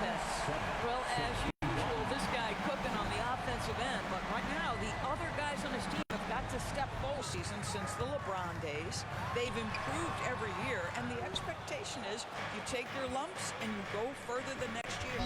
offense. Well, as usual, this guy cooking on the offensive end, but right now the other guys on his team have got to step forward. Season since the LeBron days, they've improved every year, and the expectation is you take your lumps and you go further the next year.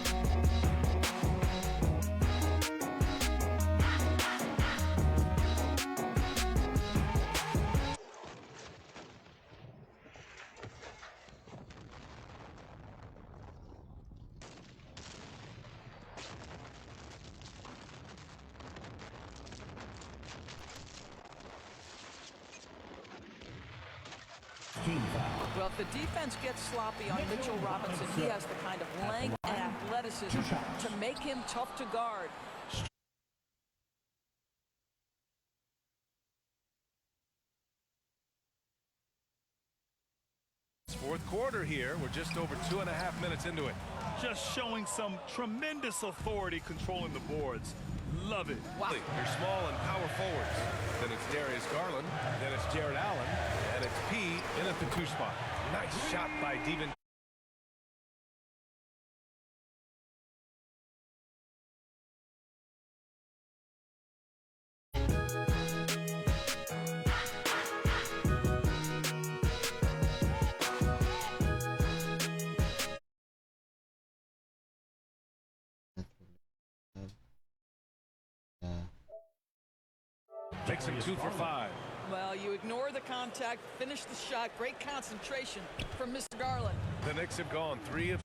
Well, if the defense gets sloppy on Mitchell Robinson, he has the kind of length and athleticism to make him tough to guard. Fourth quarter here. We're just over 2.5 minutes into it. Just showing some tremendous authority controlling the boards. Love it. Wow. They're small and power forwards. Then it's Darius Garland. Then it's Jared Allen. And it's P in at the 2 spot. Nice shot by Devin. Takes him 2 for 5. Well, you ignore the contact, finish the shot. Great concentration from Mr. Garland. The Knicks have gone 3 of.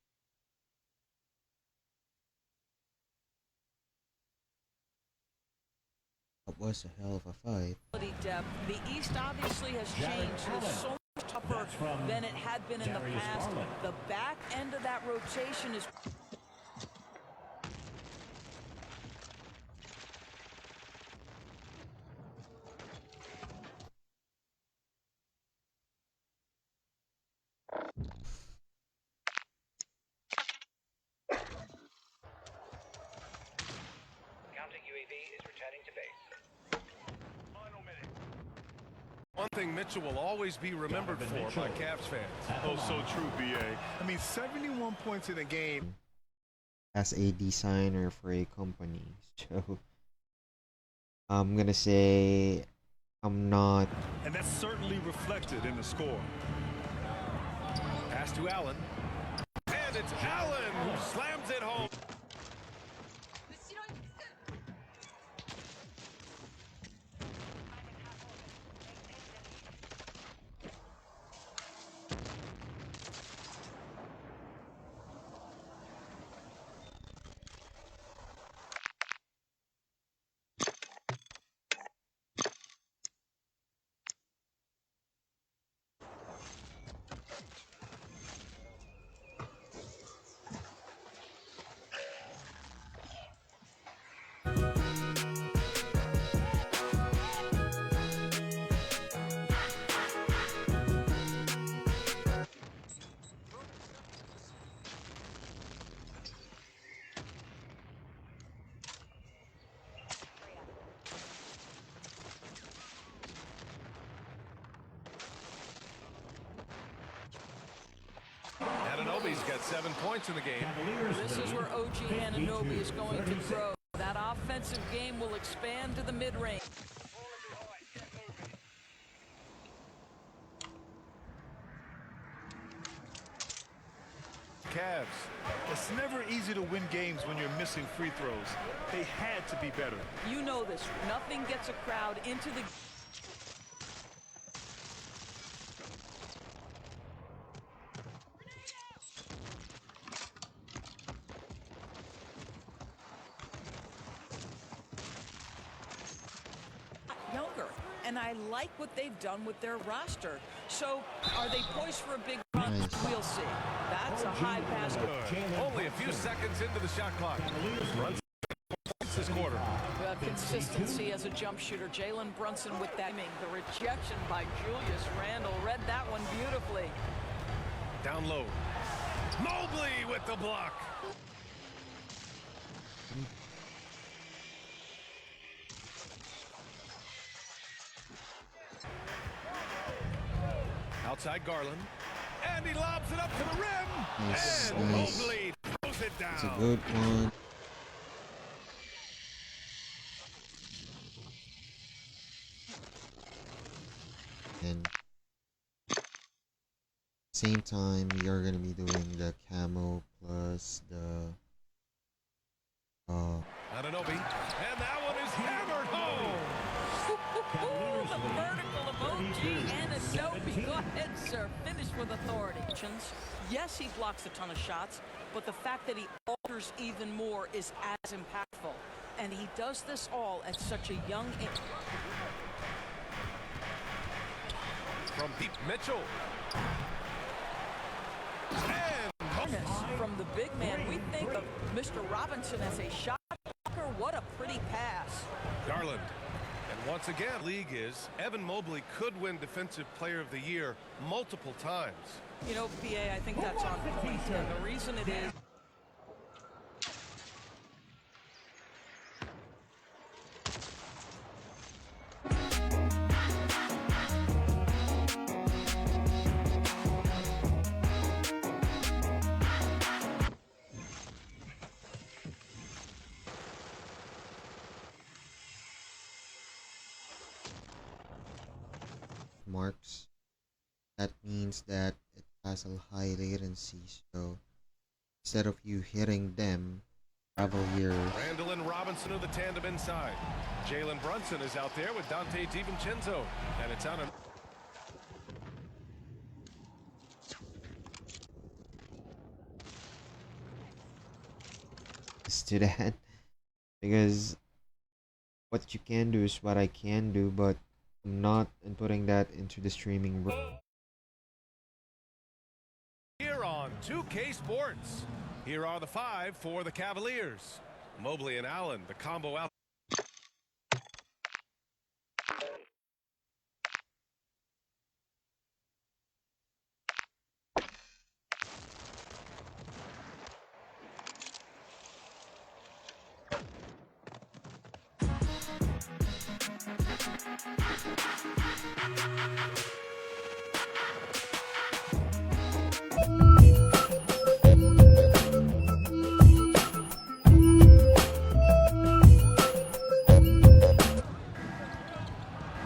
That was a hell of a fight. Depth. The East obviously has changed. It's so much tougher than it had been in the past. The back end of that rotation is... One thing Mitchell will always be remembered for by Cavs fans. Oh, so true, BA. I mean, 71 points in a game. As a designer for a company, so I'm gonna say I'm not. And that's certainly reflected in the score. Pass to Allen. And it's Allen who slams it home. Anunoby's got 7 points in the game. This is where OG Anunoby is going to grow. That offensive game will expand to the mid-range. Cavs. It's never easy to win games when you're missing free throws. They had to be better. You know this. Nothing gets a crowd into the... younger, and I like what they've done with their roster. So, are they poised for a big run? We'll see. That's a high pass. Only a few seconds into the shot clock. Runs this quarter. Consistency as a jump shooter. Jalen Brunson with that. The rejection by Julius Randle. Read that one beautifully. Down low. Mobley with the block. Outside Garland. And he lobs it up to the rim. Nice, and nice. Mobley throws it down. It's a good one. And same time, you're gonna be doing the camo plus the Anunoby, and that one is hammered home. The vertical emoji and Anunoby. Go ahead, sir. Finish with authority. Yes, he blocks a ton of shots, but the fact that he alters even more is as impactful. And he does this all at such a young age. From Pete Mitchell. And From the big man, we think of Mr. Robinson as a shot blocker. What a pretty pass. Garland. And once again, league is Evan Mobley could win Defensive Player of the Year multiple times. You know, PA, I think that's on point. And the reason it is, marks. That means that it has a high latency, so instead of you hitting them, travel here. Randall and Robinson are the tandem inside. Jalen Brunson is out there with Dante DiVincenzo. And it's on a... To that, because what you can do is what I can do, but I'm not putting that into the streaming. Here on 2K Sports. Here are the 5 for the Cavaliers. Mobley and Allen, the combo out.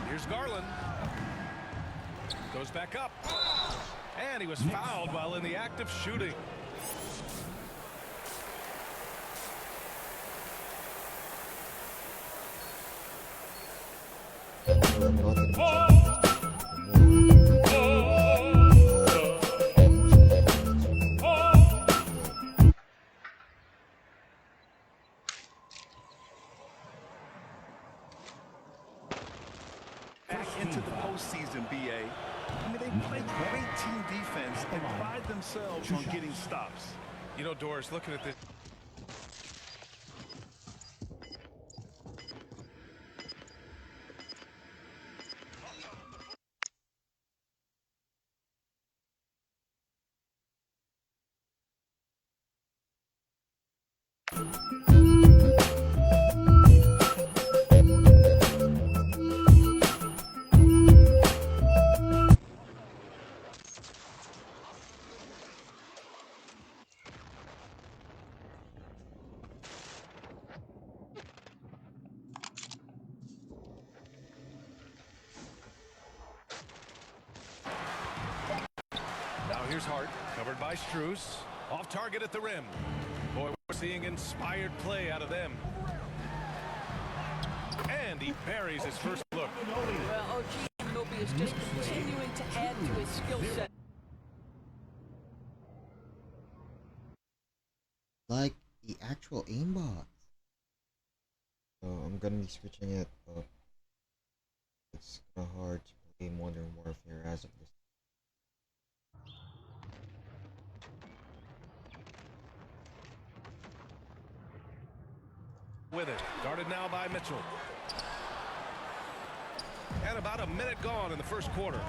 Here's Garland. Goes back up. And he was fouled while in the act of shooting. I'm not gonna be checking Back into the postseason, BA. I mean, they play great team defense and pride themselves on getting stops. You know, Doris, looking at this. Now here's Hart, covered by Strus. Off target at the rim. Boy, we're seeing inspired play out of them. And he buries his first look. well, OG Anunoby is just continuing to add to his skill set. like the actual aimbot. So I'm gonna be switching it up. It's kinda hard to play Modern Warfare as of this. With it, guarded now by Mitchell. And about a minute gone in the first quarter.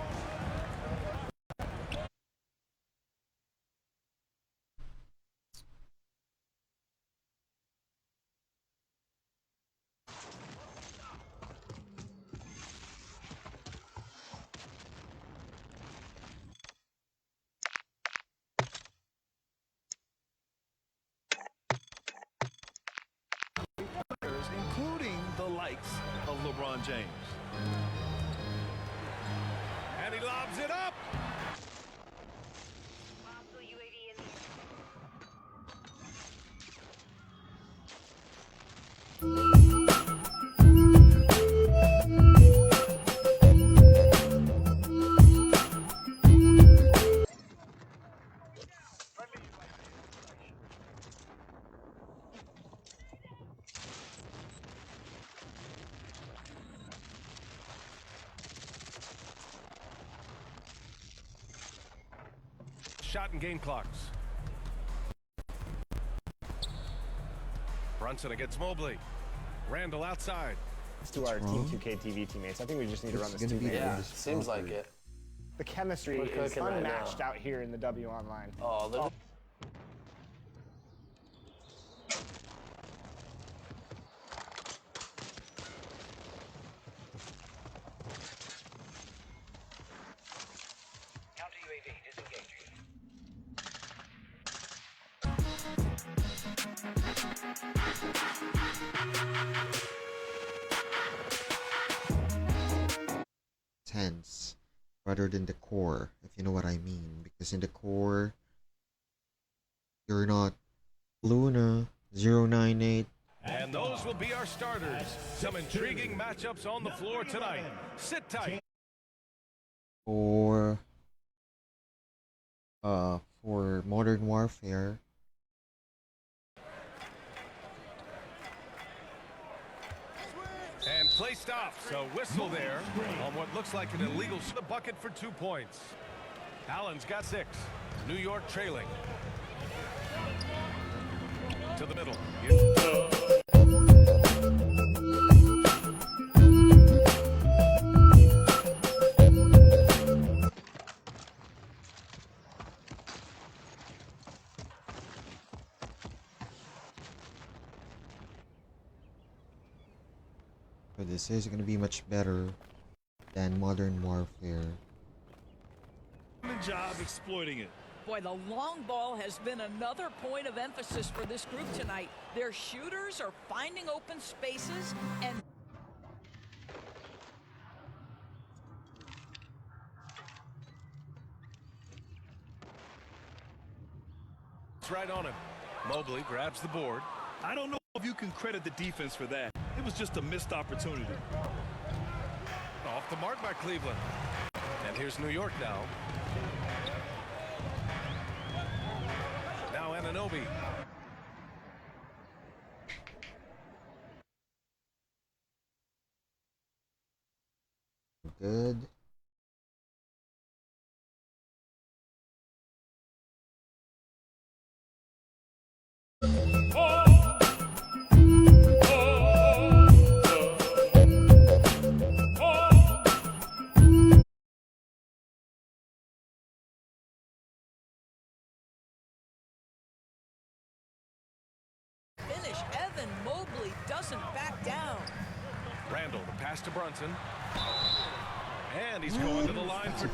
LeBron James. And he lobs it up. Shot and game clocks. Brunson against Mobley. Randall outside. To our Team 2K TV teammates. I think we just need to run this gonna be 2K. Yeah, seems like it. The chemistry We're is cooking right unmatched now. out here in the W Online. Oh, look. Counter UAV disengaging. Tense rather than the core, if you know what I mean. Because in the core, you're not Luna 098. And those will be our starters. Some intriguing matchups on the floor tonight. Sit tight. For Modern Warfare, And play stops. A whistle there on what looks like an illegal bucket for 2 points. Allen's got 6. New York trailing. To the middle. so this is gonna be much better than Modern Warfare. Job exploiting it. Boy, the long ball has been another point of emphasis for this group tonight. Their shooters are finding open spaces and It's right on him. Mobley grabs the board. I don't know if you can credit the defense for that. It was just a missed opportunity. Off the mark by Cleveland. And here's New York now. Now Anunoby. Good. finish. Evan Mobley doesn't back down. Randall, the pass to Brunson. And he's going to the line for 2.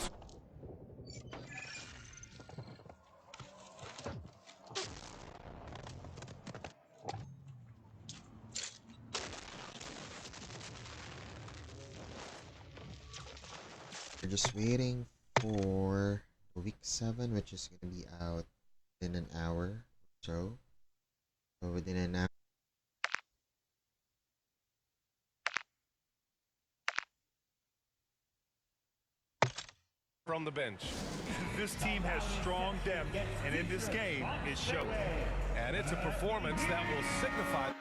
We're just waiting for week 7, which is gonna be out in an hour or so. So within an hour. From the bench. This team has strong depth, and in this game, it showed. And it's a performance that will signify.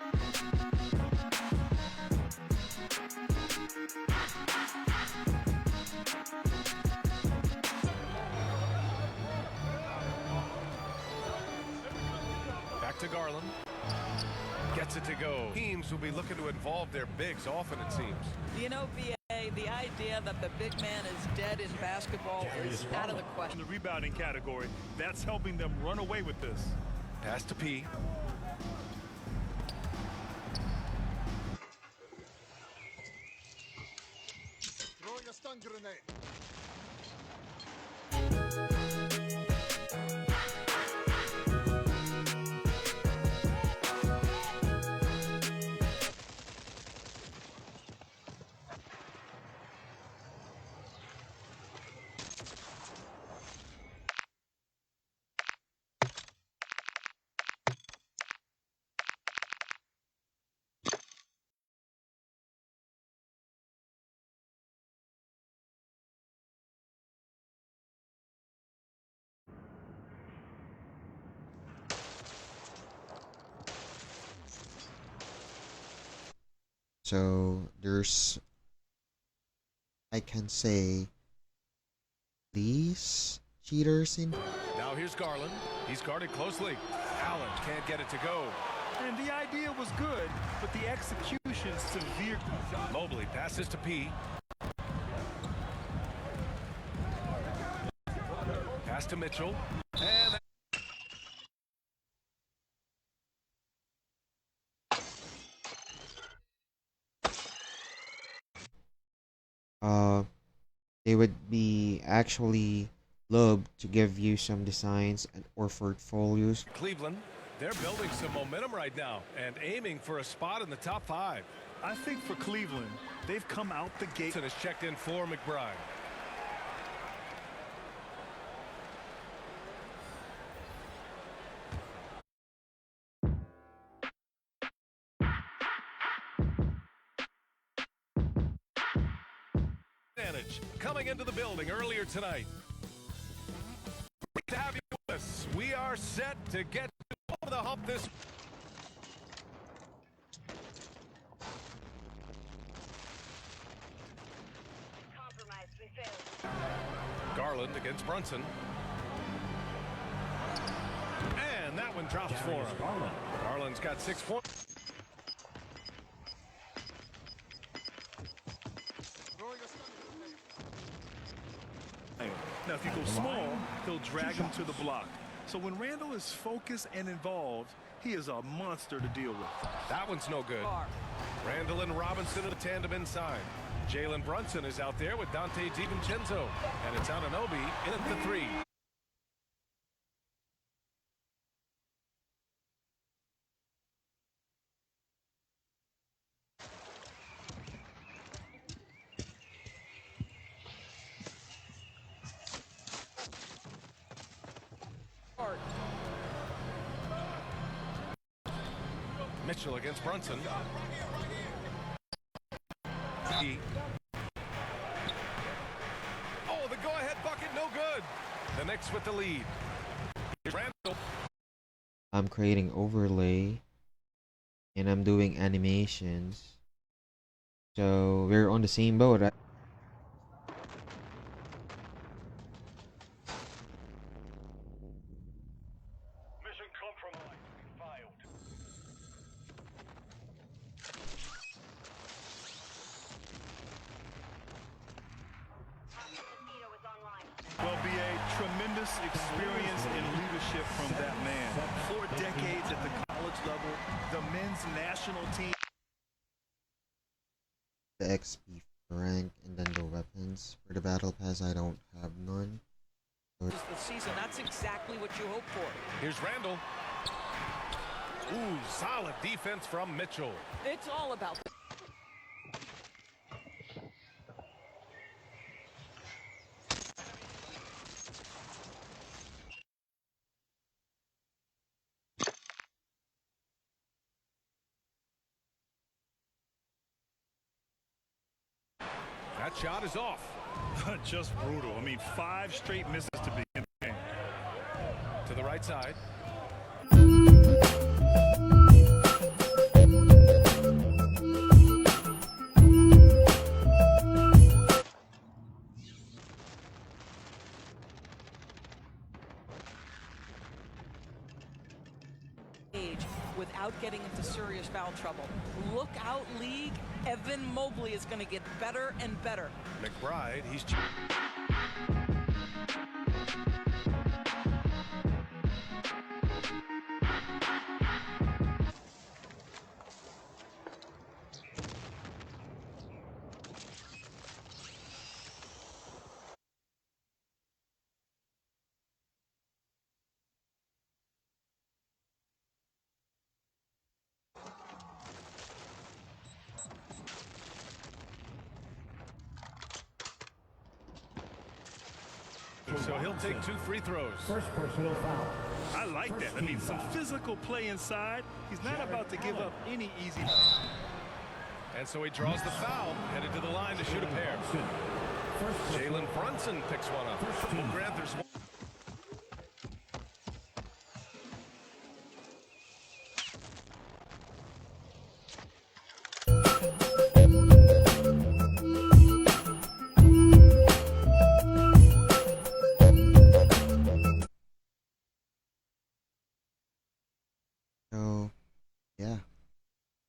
Back to Garland. Gets it to go. Teams will be looking to involve their bigs often, it seems. You know, BA, the idea that the big man is dead in basketball is out of the In question. the rebounding category, that's helping them run away with this. Pass to P. Throwing a stun grenade. So there's, I can say, these cheaters in. Now here's Garland. He's guarded closely. Allen can't get it to go. And the idea was good, but the execution severe. Mobley passes to P. Pass to Mitchell. And They would be actually love to give you some designs and or portfolios. Cleveland, they're building some momentum right now and aiming for a spot in the top 5. I think for Cleveland, they've come out the gate. And has checked in for McBride. Coming into the building earlier tonight. Great to have you with us. We are set to get over the hump this. Compromise. We failed. Garland against Brunson. And that one drops for him. Garland's got 6 points. Throwing a stun grenade. Now, if you go small, he'll drag him to the block. So when Randall is focused and involved, he is a monster to deal with. That one's no good. Randall and Robinson in the tandem inside. Jalen Brunson is out there with Dante DiVincenzo. And it's Anunoby in at the 3. Mitchell against Brunson. Oh, the go-ahead bucket, no good. The Knicks with the lead. Randall. I'm creating overlay and I'm doing animations. So we're on the same boat. Mission compromised. Failed. Well, BA, tremendous experience and leadership from that man. 4 decades at the college level, the men's national team. The XP rank and then the weapons. For the battle pass, I don't have none. So This is the season. That's exactly what you hope for. Here's Randall. Ooh, solid defense from Mitchell. It's all about the That shot is off. Just brutal. I mean, 5 straight misses to begin the game. To the right side. without getting into serious foul trouble. Look out, league. Evan Mobley is going to get better and better. McBride, he's... So he'll take 2 free throws. First personal foul. I like that. I mean, some physical play inside. He's not about to give up any easy. And so he draws the foul, headed to the line to shoot a pair. Jalen Brunson picks one up. Well, Grant, there's one. So, yeah.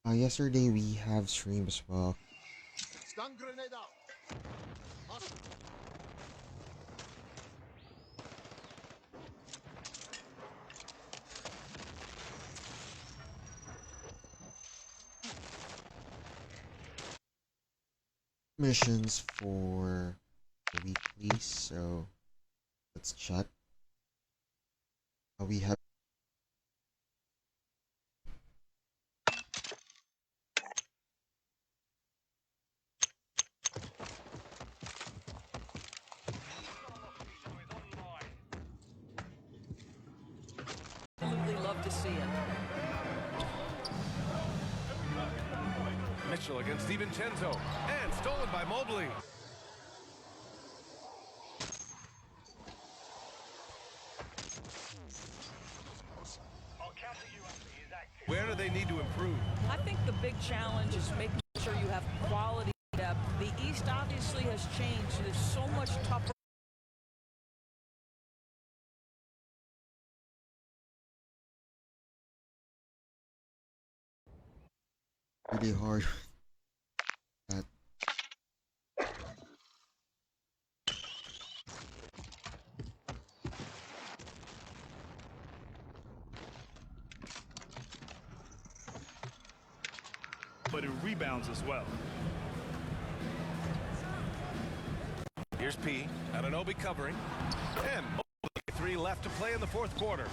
Yesterday we have stream as well. Stun grenade out. Missions for the weekly, so let's check. We have Absolutely love to see it. Mitchell against DiVincenzo. And stolen by Mobley. Where do they need to improve? I think the big challenge is making sure you have quality depth. The East obviously has changed. It is so much tougher. pretty hard. That But it rebounds as well. Here's P. Anunoby covering. And Mobley, 3 left to play in the fourth quarter.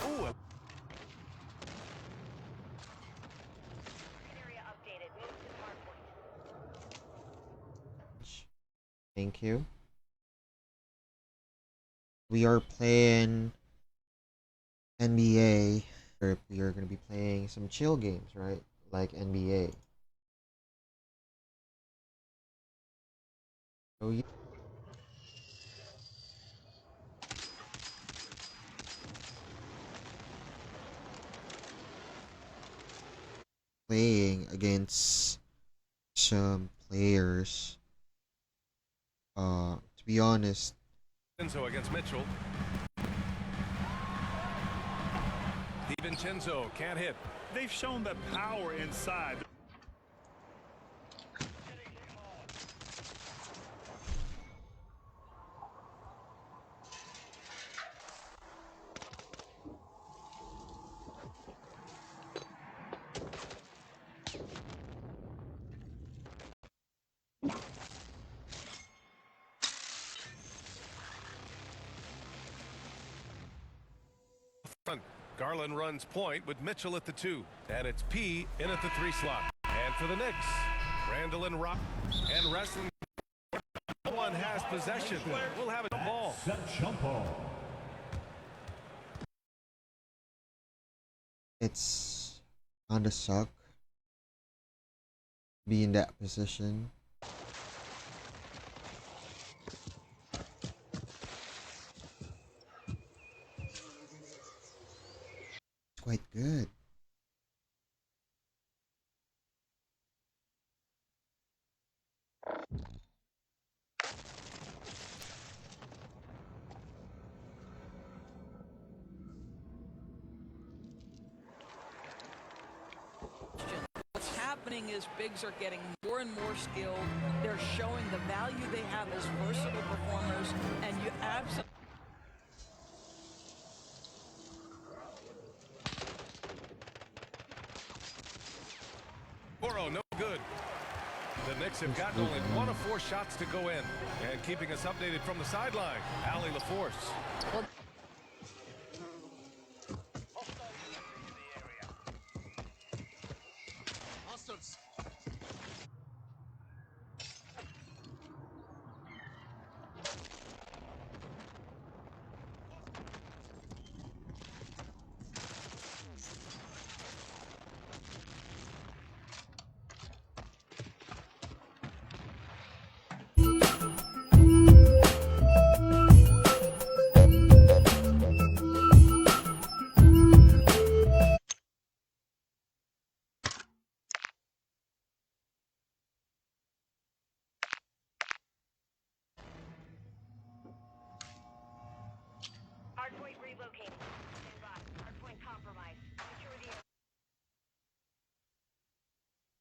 Ooh, Area updated. Move to hardpoint. Thank you. We are playing NBA. Or we are going to be playing some chill games, right? Like NBA. So yeah. Playing against some players. To be honest, DiVincenzo against Mitchell. DiVincenzo can't hit. They've shown that power inside. Garland runs point with Mitchell at the 2. And it's P in at the 3 slot. And for the Knicks, Randall and Rock. And wrestling. One has possession. We'll have it the ball. it's kinda suck be in that position. It's quite good. What's happening is bigs are getting more and more skilled. They're showing the value they have as versatile performers, and you absolutely. Boro, no good. The Knicks have gotten only 1 of 4 shots to go in. And keeping us updated from the sideline, Allie LaForce. Hostiles.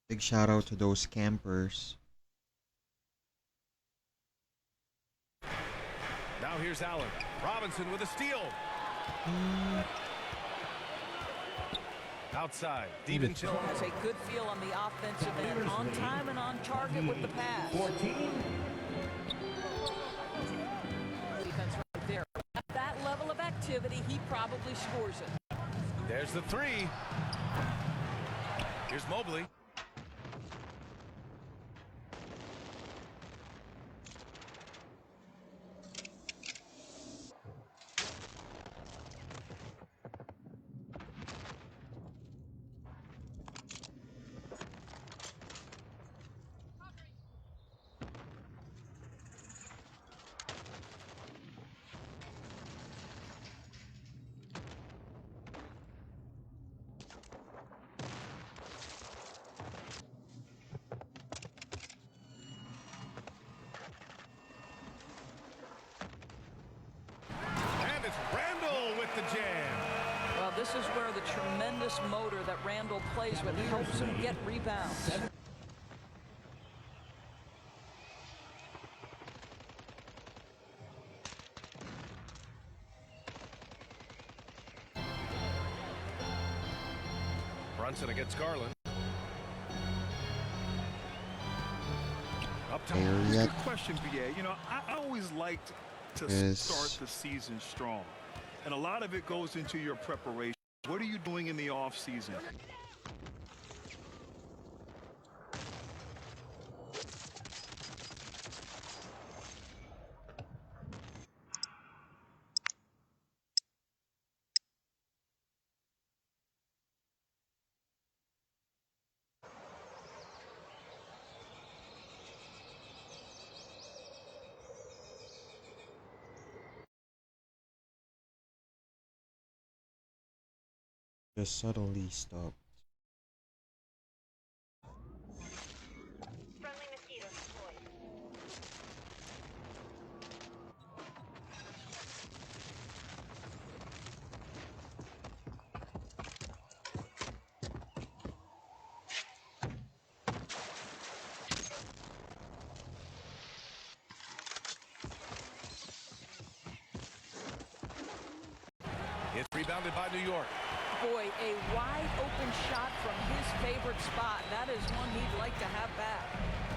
Big shout out to those campers. Now here's Allen. Robinson with a steal. Outside, DiVincenzo Has a good feel on the offensive end, on time and on target with the pass. Defense right there. At that level of activity, he probably scores it. There's the three. Here's Mobley. Well, this is where the tremendous motor that Randall plays with helps him get rebounds. Brunson against Garland. Up top. There yet. Good question, BA. You know, I always liked to start the season strong. And a lot of it goes into your preparation. What are you doing in the off season? Just suddenly stopped. Friendly mosquito deployed. It's rebounded by New York. Boy, a wide open shot from his favorite spot. That is one he'd like to have back.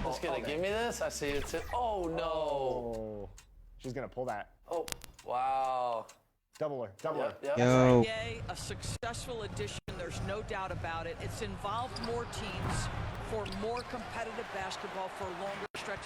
Just gonna give me this. I see it's it. Oh no. Oh, she's gonna pull that. Oh, wow. Double her. Double her. Yep. Yo. Yay, a successful addition, there's no doubt about it. It's involved more teams for more competitive basketball for longer stretches.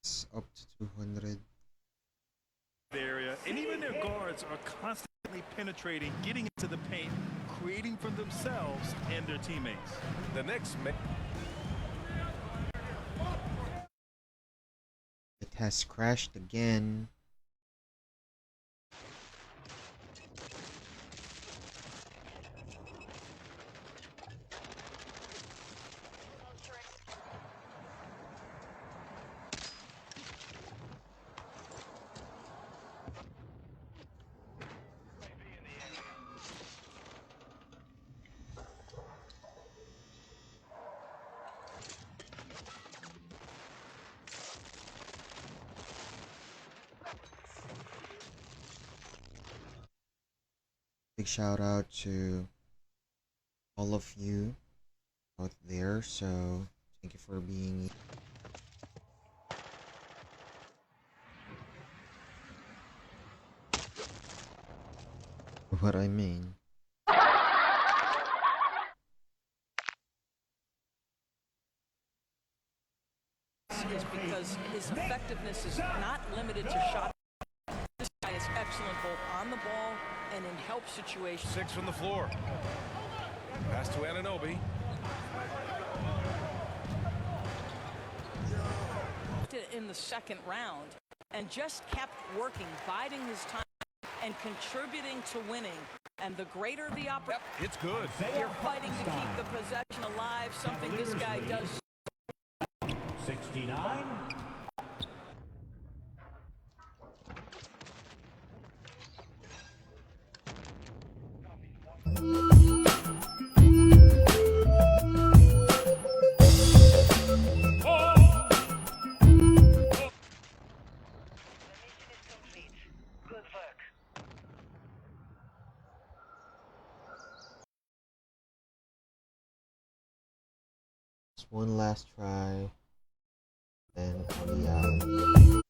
It's up to 200. Area, and even their guards are constantly penetrating, getting into the paint, creating for themselves and their teammates. The Knicks It has crashed again. Big shout out to all of you out there, so thank you for being what I mean. Is because his effectiveness is not limited to shot. This guy is excellent both on the ball and in help situations. 6 from the floor. Pass to Anunoby. In the second round and just kept working, biding his time and contributing to winning And the greater the opportunity, It's good. you're fighting to keep the possession alive, something this guy does. 69. The mission is complete. Good work. Just one last try. Then I'll be out.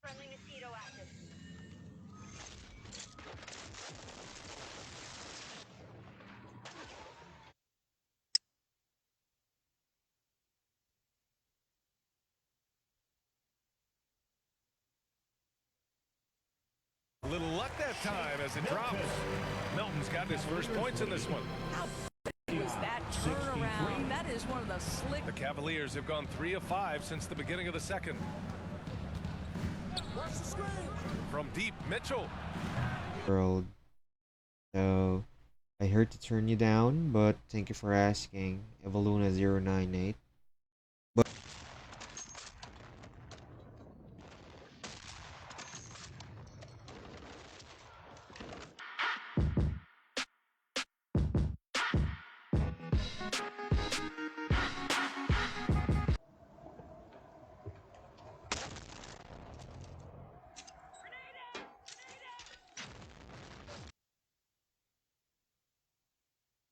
Friendly mosquito active. A little luck that time as it drops. Milton's got his first points in this one. Was that turnaround? That is one of the slick. The Cavaliers have gone 3 of 5 since the beginning of the second. Watch the screen. From deep, Mitchell. World. So I heard to turn you down, but thank you for asking. Evaluna098.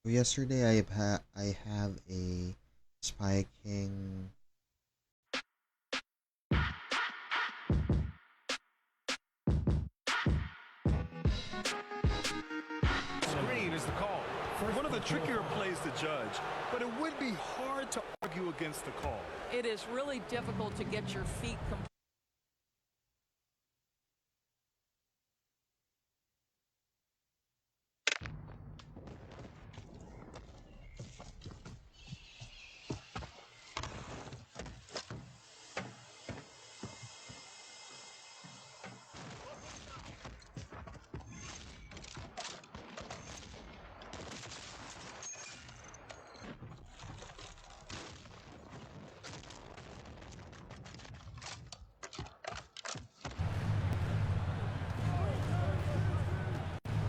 But yesterday I have a spiking Screen is the call. One of the trickier plays to judge, but it would be hard to argue against the call. It is really difficult to get your feet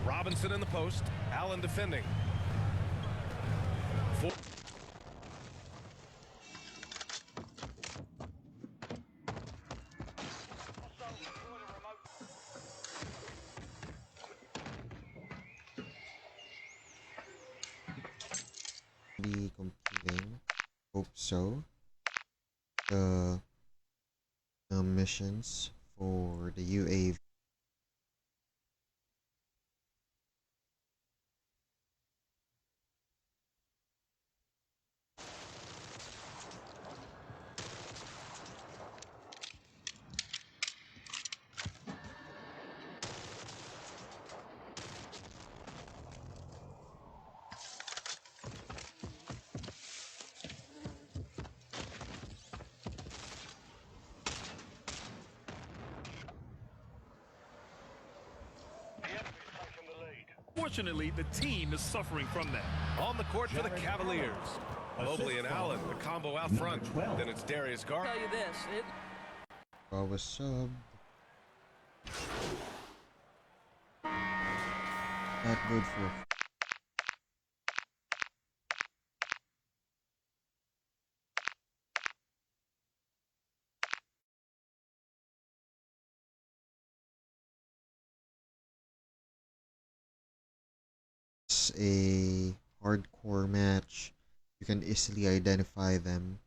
Robinson in the post. Allen defending. be completing. Hope so. The missions for the UAV. Fortunately, the team is suffering from that. On the court for the Cavaliers. Mobley and Allen, the combo out front. Then it's Darius Garland. tell you this. Was sub. Not good for. It's a hardcore match. You can easily identify them.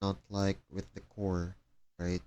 Not like with the core, right?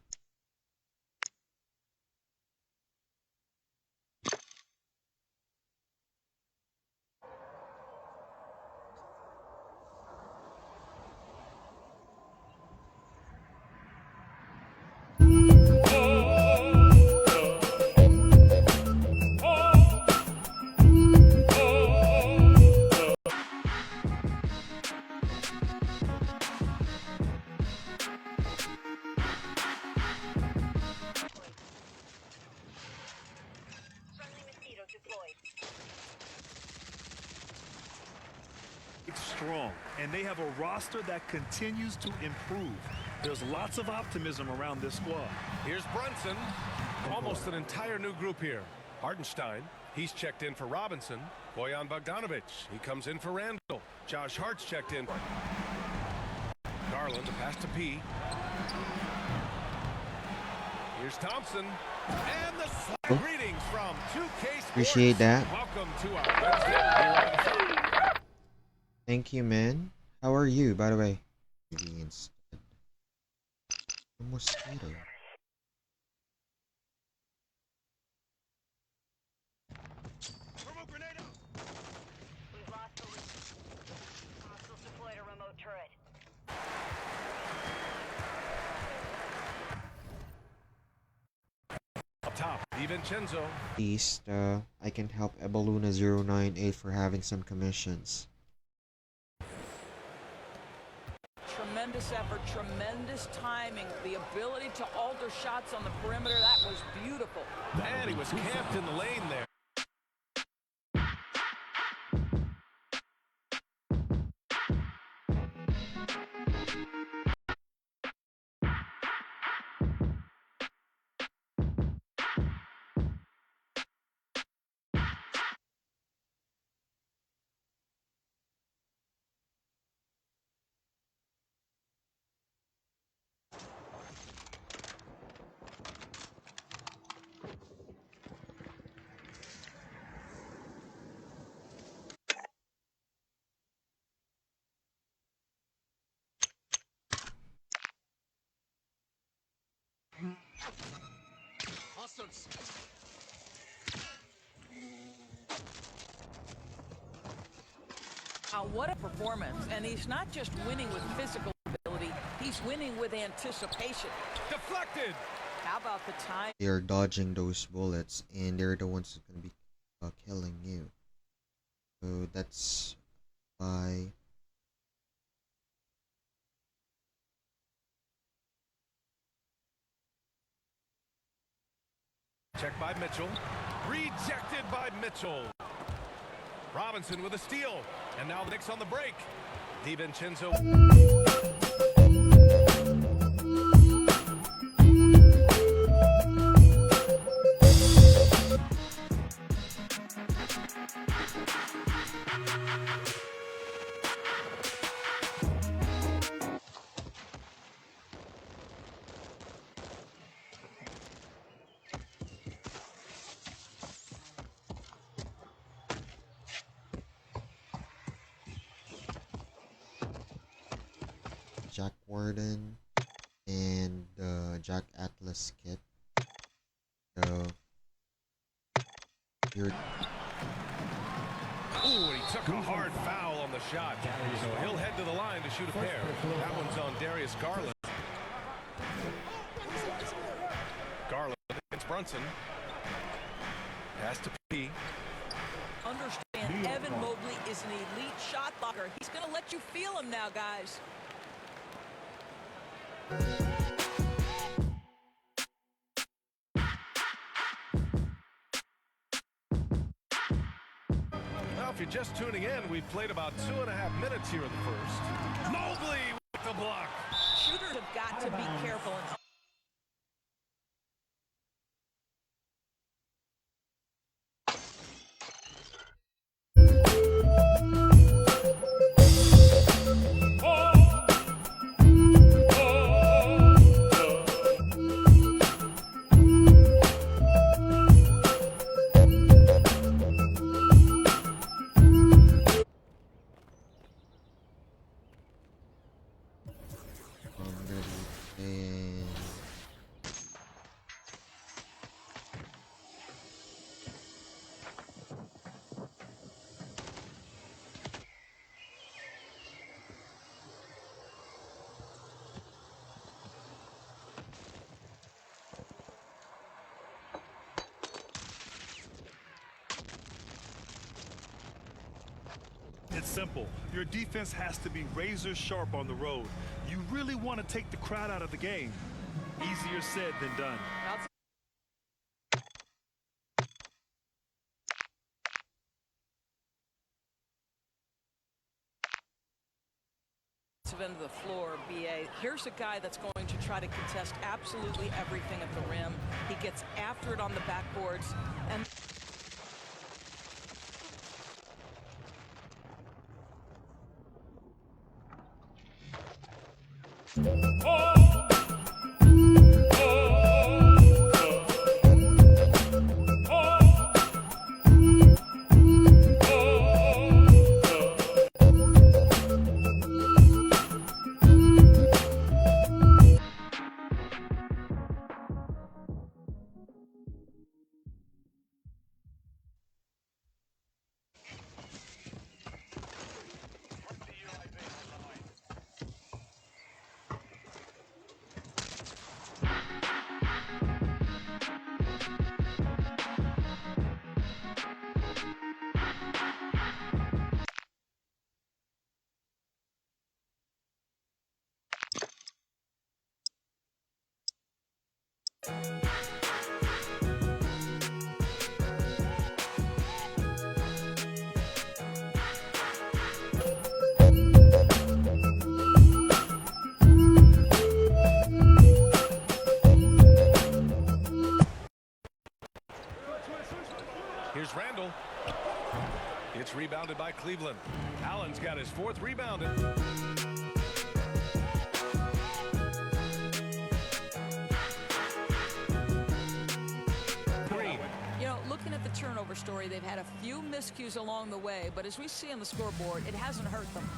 they have a roster that continues to improve. There's lots of optimism around this squad. Here's Brunson. Almost an entire new group here. Hartenstein, he's checked in for Robinson. Bojan Bogdanovic, he comes in for Randall. Josh Hart's checked in. Garland, the pass to P. Here's Thompson. And the slide greetings from 2K Sports. Appreciate that. Welcome to our Wednesday. Thank you, man. How are you, by the way? Maybe instead. A mosquito. We've lost the lead. Hostiles deployed a remote turret. Up top, DiVincenzo. East, I can help Ebaluna098 for having some commissions. Tremendous effort, tremendous timing, the ability to alter shots on the perimeter. That was beautiful. And he was camped in the lane there. Hostiles. What a performance. And he's not just winning with physical ability, he's winning with anticipation. Deflected. How about the time? They're dodging those bullets, and they're the ones that can be killing you. So that's why. Checked by Mitchell. Rejected by Mitchell. Robinson with a steal. And now the Knicks on the break. DiVincenzo. Jack Warden and Jack Atlas kit. So you're Ooh, and he took a hard foul on the shot. So he'll head to the line to shoot a pair. That one's on Darius Garland. Garland against Brunson. Pass to P. Understand, Evan Mobley is an elite shot blocker. He's going to let you feel him now, guys. Well, if you're just tuning in, we've played about 2.5 minutes here in the first. Mobley with the block. Shooters have got to be careful. And It's simple. Your defense has to be razor sharp on the road. You really want to take the crowd out of the game. Easier said than done. that's end of the floor, BA. Here's a guy that's going to try to contest absolutely everything at the rim. He gets after it on the backboards, and Here's Randall. It's rebounded by Cleveland. Allen's got his 4th rebound. Green. you know, looking at the turnover story, they've had a few miscues along the way, but as we see on the scoreboard, it hasn't hurt them.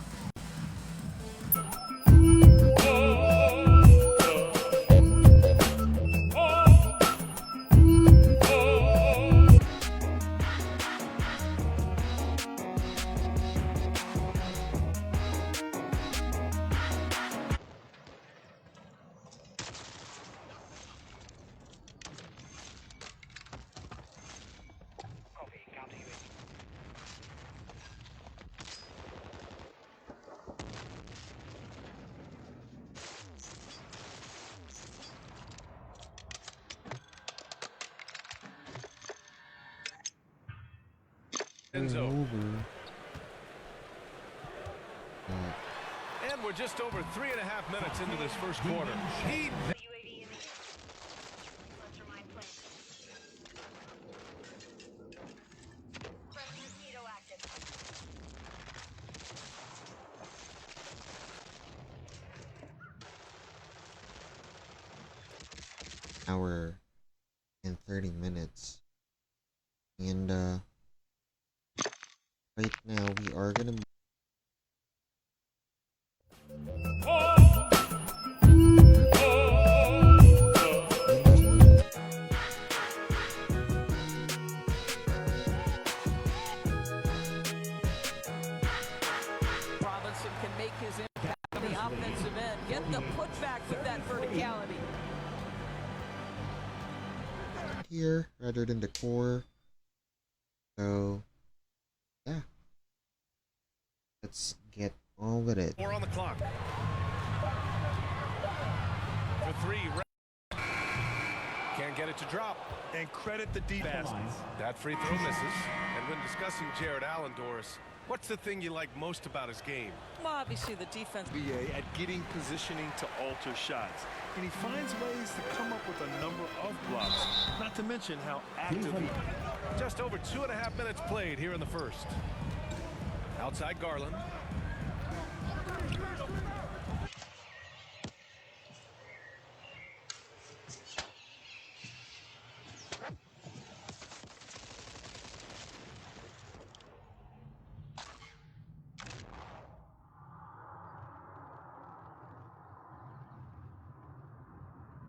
Enzo. Over. And we're just over 3.5 minutes into this first quarter. He UAV in the air. Cluster mine placed. Press mosquito active. Hour and 30 minutes. And right now we are gonna Robinson can make his impact on the offensive end. Get the putback with that verticality. here rather than the core. So yeah. Let's get on with it. 4 on the clock. For 3. Can't get it to drop. And credit the defense. That free throw misses. And when discussing Jared Allen, Doris, what's the thing you like most about his game? Well, obviously the defense. BA at getting positioning to alter shots. And he finds ways to come up with a number of blocks, not to mention how active he is. Just over 2.5 minutes played here in the first. Outside Garland.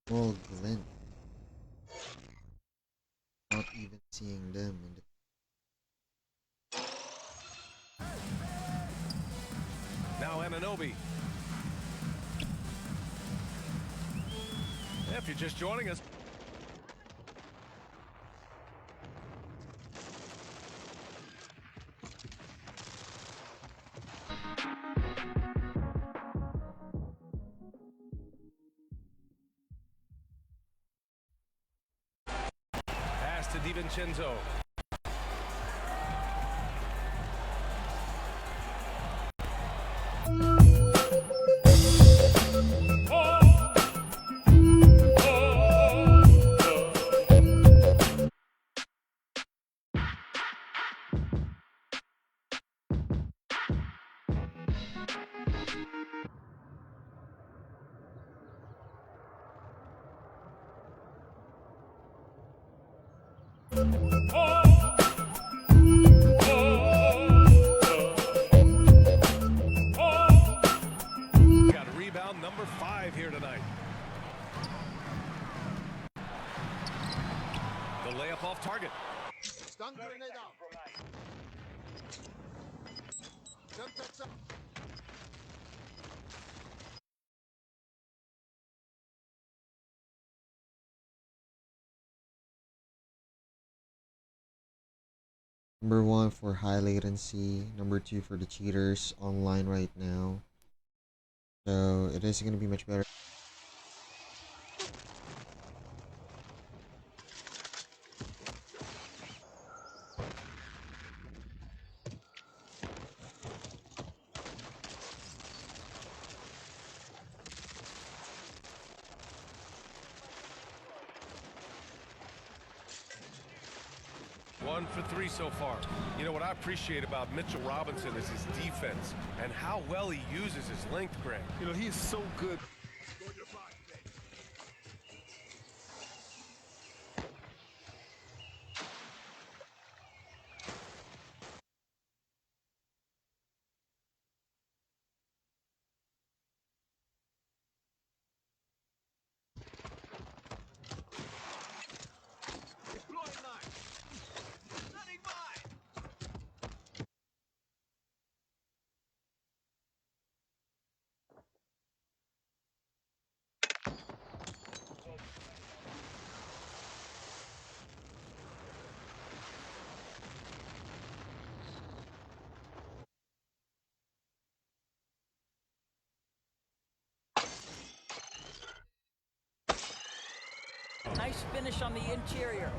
Well, Glenn. Not even seeing them in the Now Anunoby. If you're just joining us. Pass to DiVincenzo. Got a rebound number 5 here tonight. The layup off target. Stun grenade out. Semtex out. Number 1 for high latency, number 2 for the cheaters online right now. So it is going to be much better. One for 3 so far. You know what I appreciate about Mitchell Robinson is his defense and how well he uses his length, Greg. You know, he's so good. Nice finish on the interior.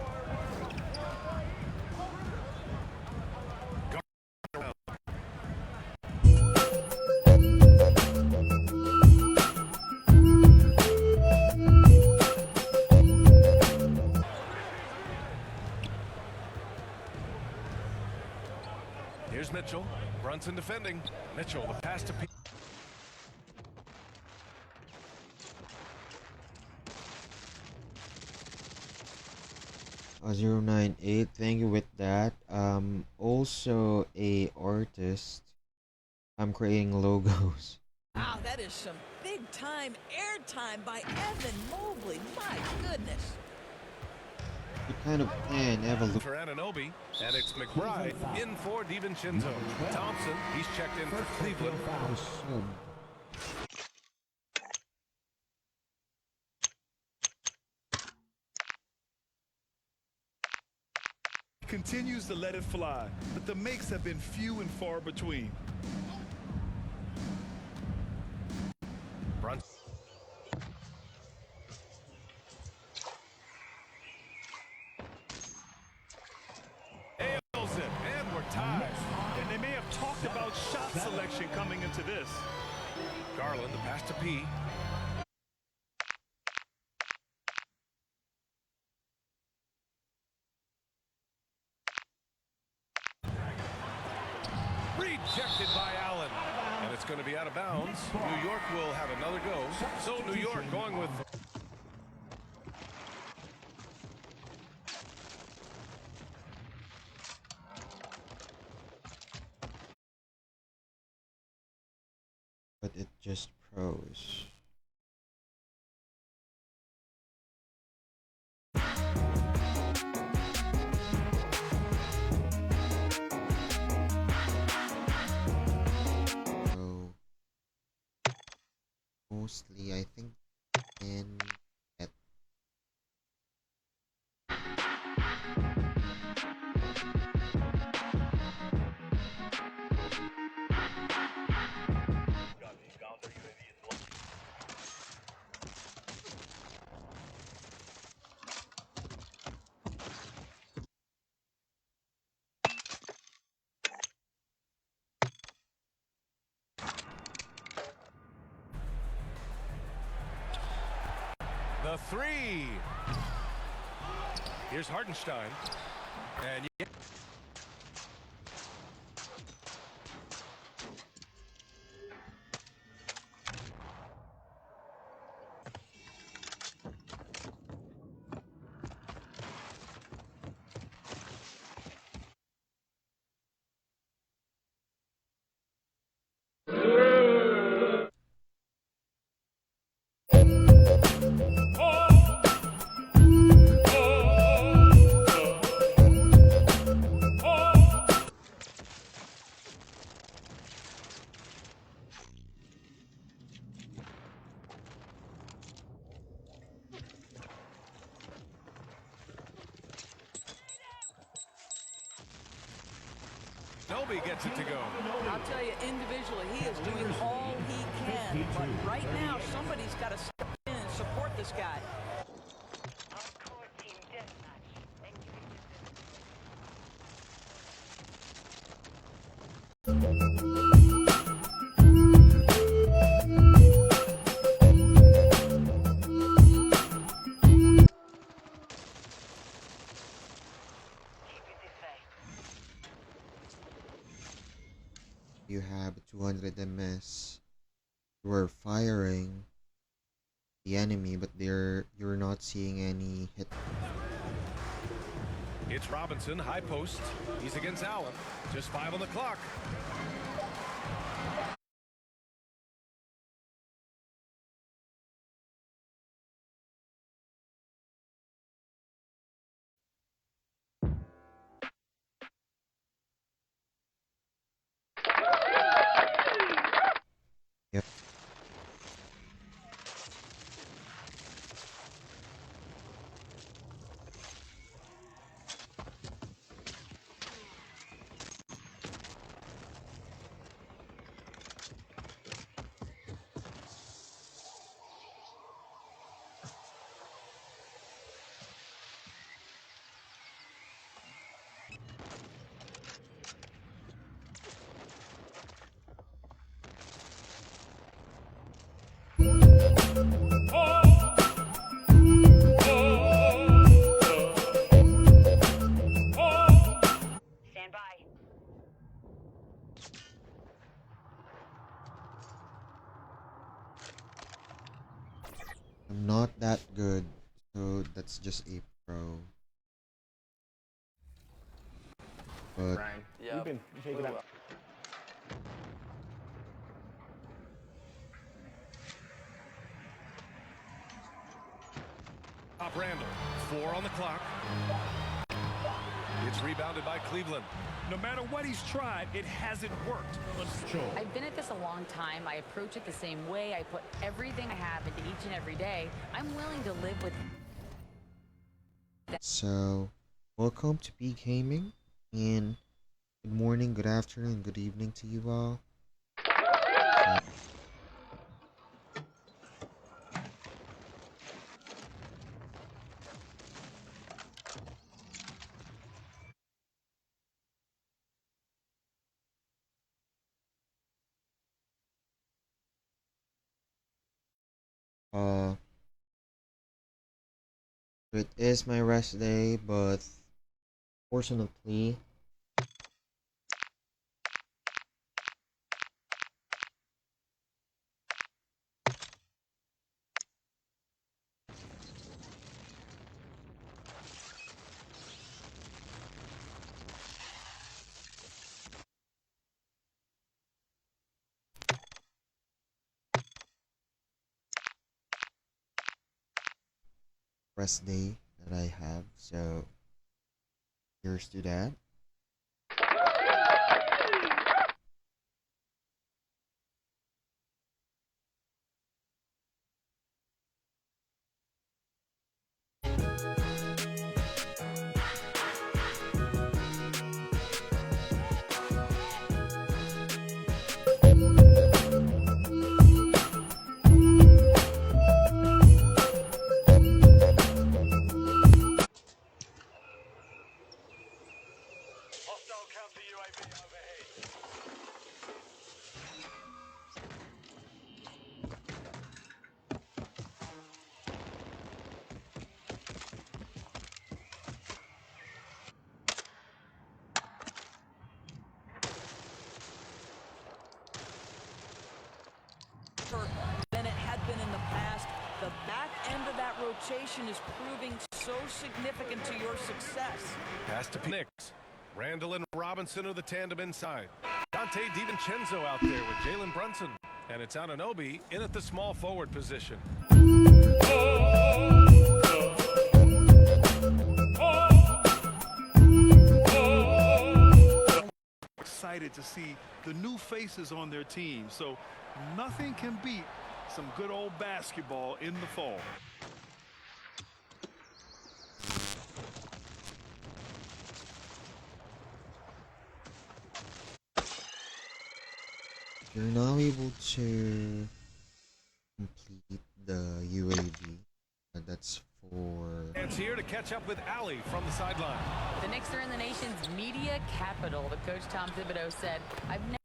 Here's Mitchell. Brunson defending. Mitchell, the pass to P. 098, thank you with that. Also a artist. I'm creating logos. Wow, that is some big time airtime by Evan Mobley. My goodness. What kind of plan evolution? For Anunoby, and it's McBride in for DiVincenzo. Thompson, he's checked in for Cleveland. Continues to let it fly, but the makes have been few and far between. Brunson. Nails it, and we're tied. And they may have talked about shot selection coming into this. Garland, the pass to P. Rejected by Allen. And it's going to be out of bounds. New York will have another go. So New York going with... But it just froze. So mostly I think in at The three. Here's Hartenstein. And yeah. Ananobi gets it to go. I'll tell you, individually, he is doing all he can. But right now, somebody's got to step in and support this guy. Hardcore team deathmatch. Keep it this way. You have 200 MS. You are firing the enemy, but you're not seeing any hit. It's Robinson, high post. He's against Allen. Just 5 on the clock. Yep. Stand by. I'm not that good, so that's just a pro. But Brian, Yeah. you've been taking up. Top Randall. 4 on the clock. It's rebounded by Cleveland. No matter what he's tried, it hasn't worked. I've been at this a long time. I approach it the same way. I put everything I have into each and every day. I'm willing to live with so, welcome to P Gaming, and good morning, good afternoon, good evening to you all. It is my rest day, but fortunately, rest day that I have, so here's to that. Than it had been in the past. The back end of that rotation is proving so significant to your success. Pass to Knicks. Randall and Robinson are the tandem inside. Dante DiVincenzo out there with Jalen Brunson. And it's Ananobi in at the small forward position. Excited to see the new faces on their team, so nothing can beat some good old basketball in the fall. you're now able to complete the UAV. That's for. It's here to catch up with Ali from the sideline. The Knicks are in the nation's media capital, but Coach Tom Thibodeau said, I've never.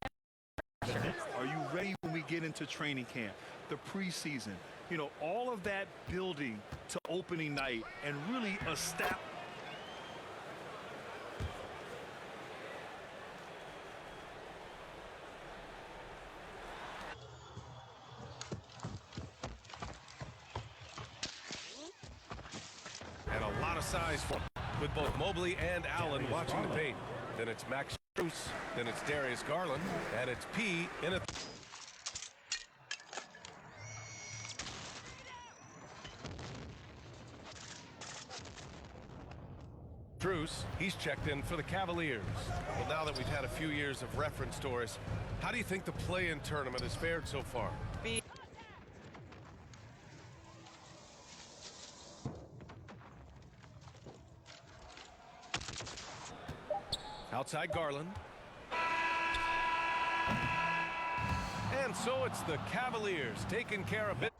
Are you ready when we get into training camp, the preseason? You know, all of that building to opening night and really establish. And a lot of size for with both Mobley and Allen watching the paint. Then it's Max Strus, then it's Darius Garland, and it's P in a. Strus, he's checked in for the Cavaliers. Well, now that we've had a few years of reference, Doris, how do you think the play-in tournament has fared so far? Outside Garland. And so it's the Cavaliers taking care of it.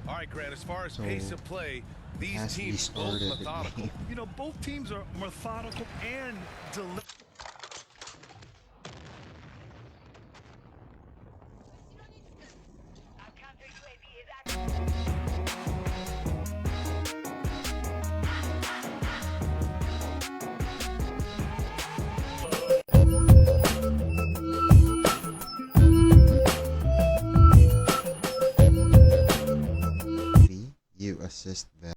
All right, Grant, as far as pace of play, these teams both methodical. You know, both teams are methodical and deliberate. Our counter UAV is active. You assist them.